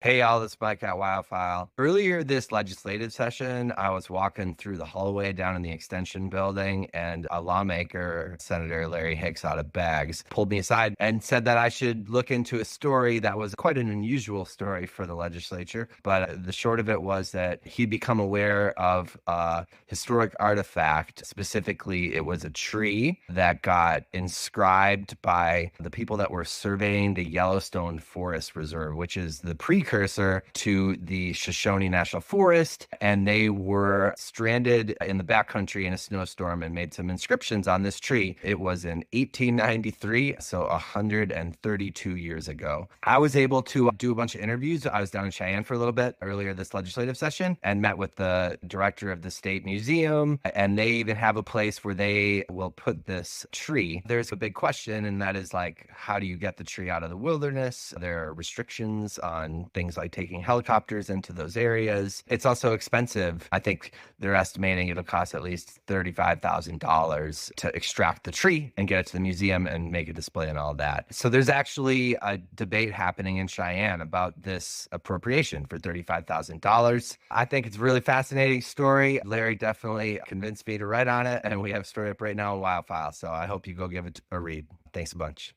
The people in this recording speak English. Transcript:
Hey, all, this Mike at WyoFile. Earlier this legislative session, I was walking through the hallway down in the extension building, and a lawmaker, Senator Larry Hicks out of Bags, pulled me aside and said that I should look into a story that was quite an unusual story for the legislature. But the short of it was that he'd become aware of a historic artifact. Specifically, it was a tree that got inscribed by the people that were surveying the Yellowstone Forest Reserve, which is the precursor to the Shoshone National Forest. And they were stranded in the backcountry in a snowstorm and made some inscriptions on this tree. It was in 1893, so 132 years ago. I was able to do a bunch of interviews. I was down in Cheyenne for a little bit earlier this legislative session and met with the director of the state museum. And they even have a place where they will put this tree. There's a big question, and that is like, how do you get the tree out of the wilderness? There are restrictions on things like taking helicopters into those areas. It's also expensive. I think they're estimating it'll cost at least $35,000 to extract the tree and get it to the museum and make a display and all that. So there's actually a debate happening in Cheyenne about this appropriation for $35,000. I think it's a really fascinating story. Larry definitely convinced me to write on it, and we have a story up right now on WyoFile. So I hope you go give it a read. Thanks a bunch.